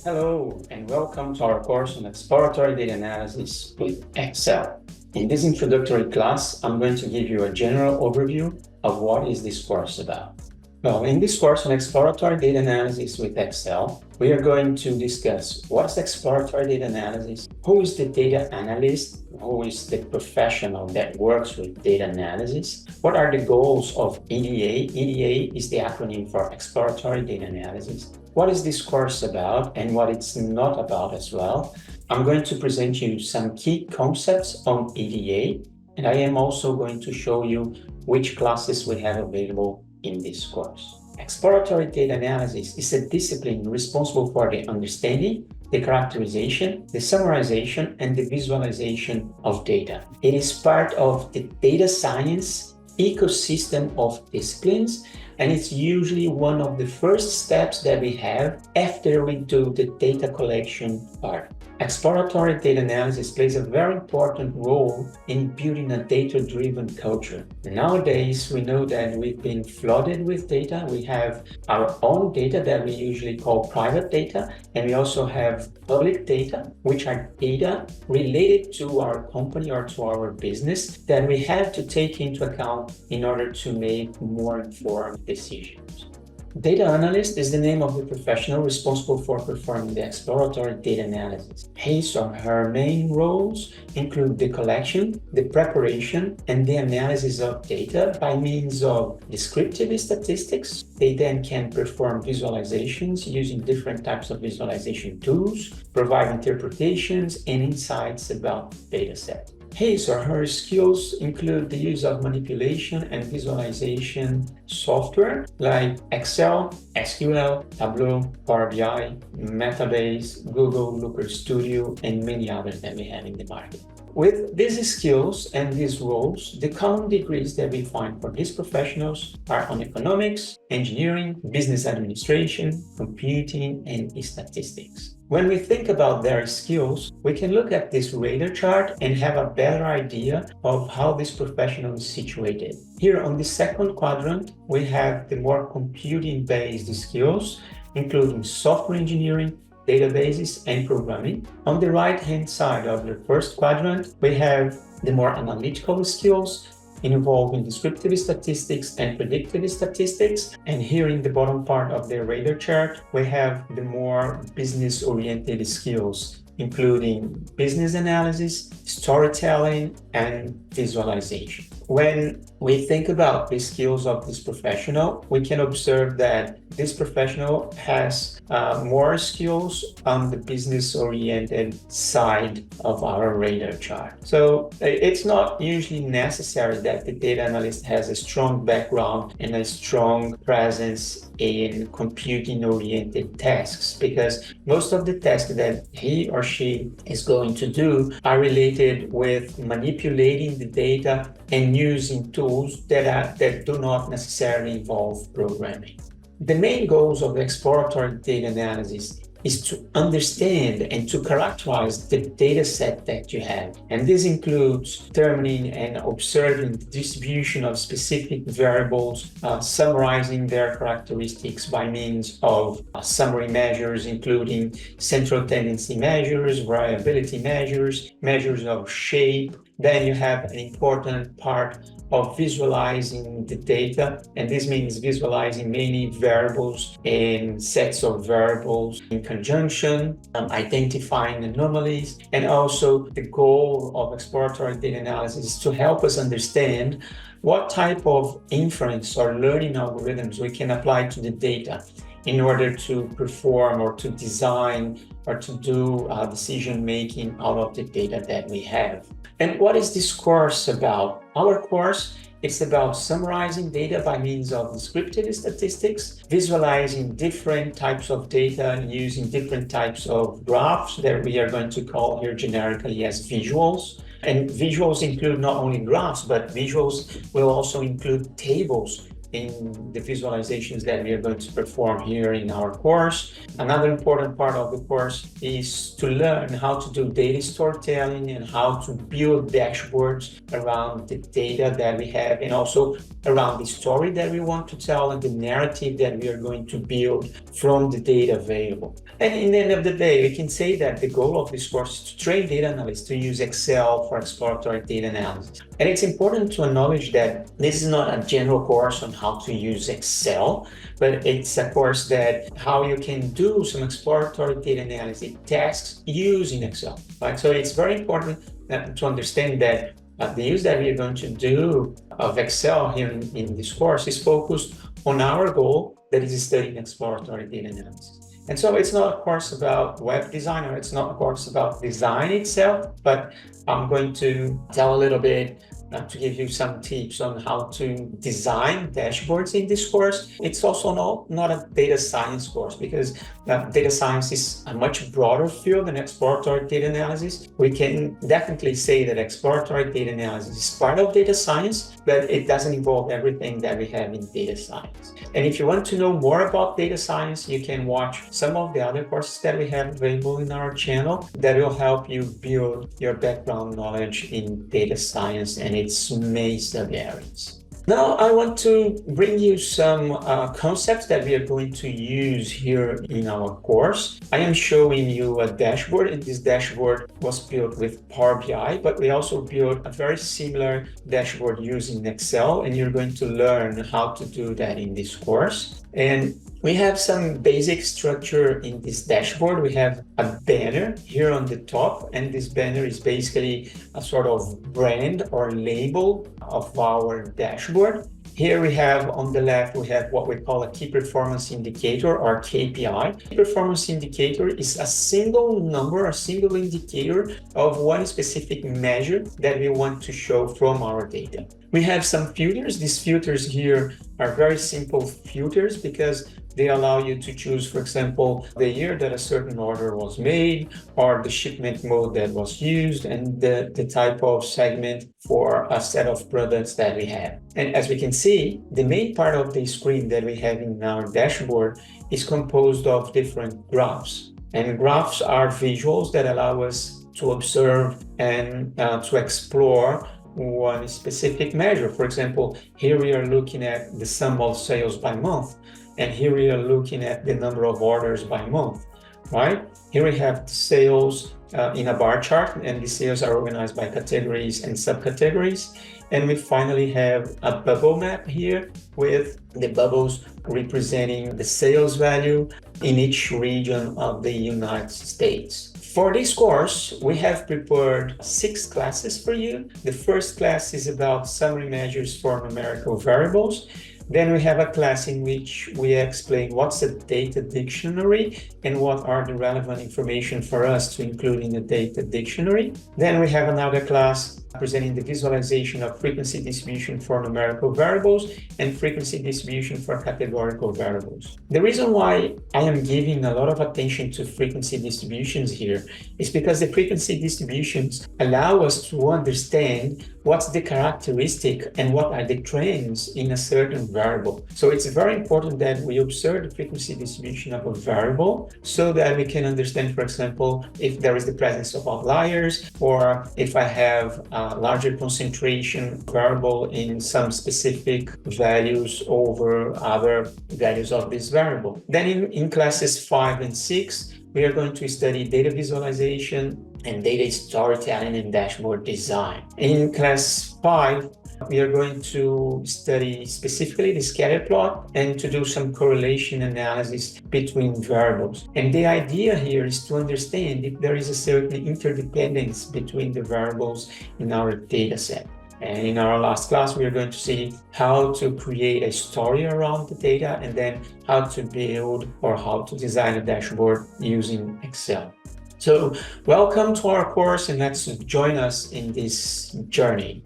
Hello, and welcome to our course on Exploratory Data Analysis with Excel. In this introductory class, I'm going to give you a general overview of what is this course about. Well, in this course on Exploratory Data Analysis with Excel, we are going to discuss what is exploratory data analysis, who is the data analyst, who is the professional that works with data analysis, what are the goals of EDA. EDA is the acronym for Exploratory Data Analysis. What is this course about and what it's not about as well. I'm going to present you some key concepts on EDA, and I am also going to show you which classes we have available in this course. Exploratory data analysis is a discipline responsible for the understanding, the characterization, the summarization, and the visualization of data. It is part of the data science ecosystem of disciplines, and it's usually one of the first steps that we have after we do the data collection part. Exploratory data analysis plays a very important role in building a data-driven culture. Nowadays, we know that we've been flooded with data. We have our own data that we usually call private data, and we also have public data, which are data related to our company or to our business that we have to take into account in order to make more informed decisions. Data analyst is the name of the professional responsible for performing the exploratory data analysis. His or her main roles include the collection, the preparation, and the analysis of data by means of descriptive statistics. They then can perform visualizations using different types of visualization tools, provide interpretations and insights about the dataset. His or her skills include the use of manipulation and visualization software like Excel, SQL, Tableau, Power BI, Metabase, Google Looker Studio, and many others that we have in the market. With these skills and these roles, the common degrees that we find for these professionals are on economics, engineering, business administration, computing, and statistics. When we think about their skills, we can look at this radar chart and have a better idea of how this professional is situated. Here on the second quadrant, we have the more computing-based skills, including software engineering, databases, and programming. On the right-hand side of the first quadrant, we have the more analytical skills involving descriptive statistics and predictive statistics. And here in the bottom part of the radar chart, we have the more business-oriented skills, including business analysis, storytelling, and visualization. When we think about the skills of this professional, we can observe that this professional has more skills on the business-oriented side of our radar chart. So it's not usually necessary that the data analyst has a strong background and a strong presence in computing-oriented tasks, because most of the tasks that he or she is going to do are related with manipulating the data and using tools that do not necessarily involve programming. The main goals of exploratory data analysis is to understand and to characterize the data set that you have. And this includes determining and observing the distribution of specific variables, summarizing their characteristics by means of summary measures, including central tendency measures, variability measures, measures of shape. Then you have an important part of visualizing the data, and this means visualizing many variables and sets of variables in conjunction, identifying anomalies, and also the goal of exploratory data analysis is to help us understand what type of inference or learning algorithms we can apply to the data in order to perform or to design or to do decision-making out of the data that we have. And what is this course about? Our course is about summarizing data by means of descriptive statistics, visualizing different types of data and using different types of graphs that we are going to call here generically as visuals. And visuals include not only graphs, but visuals will also include tables in the visualizations that we are going to perform here in our course. Another important part of the course is to learn how to do data storytelling and how to build dashboards around the data that we have, and also around the story that we want to tell and the narrative that we are going to build from the data available. And in the end of the day, we can say that the goal of this course is to train data analysts to use Excel for exploratory data analysis. And it's important to acknowledge that this is not a general course on how to use Excel, but it's a course that how you can do some exploratory data analysis tasks using Excel, right? So it's very important to understand that the use that we are going to do of Excel here in this course is focused on our goal, that is studying exploratory data analysis. And so it's not a course about web design, or it's not a course about design itself, but I'm going to tell a little bit to give you some tips on how to design dashboards in this course. It's also not a data science course, because data science is a much broader field than exploratory data analysis. We can definitely say that exploratory data analysis is part of data science, but it doesn't involve everything that we have in data science. And if you want to know more about data science, you can watch some of the other courses that we have available in our channel that will help you build your background knowledge in data science and its main sub-areas. Now, I want to bring you some concepts that we are going to use here in our course. I am showing you a dashboard, and this dashboard was built with Power BI, but we also built a very similar dashboard using Excel, and you're going to learn how to do that in this course. And we have some basic structure in this dashboard. We have a banner here on the top, and this banner is basically a sort of brand or label of our dashboard. Here we have on the left, we have what we call a key performance indicator, or KPI. Key performance indicator is a single number, a single indicator of one specific measure that we want to show from our data. We have some filters. These filters here are very simple filters because they allow you to choose, for example, the year that a certain order was made, or the shipment mode that was used, and the type of segment for a set of products that we have. And as we can see, the main part of the screen that we have in our dashboard is composed of different graphs. And graphs are visuals that allow us to observe and to explore one specific measure. For example, here we are looking at the sum of sales by month, and here we are looking at the number of orders by month, right? Here we have sales in a bar chart, and the sales are organized by categories and subcategories. And we finally have a bubble map here with the bubbles representing the sales value in each region of the United States. For this course, we have prepared 6 classes for you. The first class is about summary measures for numerical variables. Then we have a class in which we explain what's a data dictionary and what are the relevant information for us to include in the data dictionary. Then we have another class presenting the visualization of frequency distribution for numerical variables and frequency distribution for categorical variables. The reason why I am giving a lot of attention to frequency distributions here is because the frequency distributions allow us to understand what's the characteristic and what are the trends in a certain variable. So it's very important that we observe the frequency distribution of a variable so that we can understand, for example, if there is the presence of outliers, or if I have a larger concentration variable in some specific values over other values of this variable. Then in classes 5 and 6, we are going to study data visualization and data storytelling and dashboard design. In class 5, we are going to study specifically the scatter plot and to do some correlation analysis between variables. And the idea here is to understand if there is a certain interdependence between the variables in our data set. And in our last class, we are going to see how to create a story around the data, and then how to build or how to design a dashboard using Excel. So welcome to our course, and let's join us in this journey.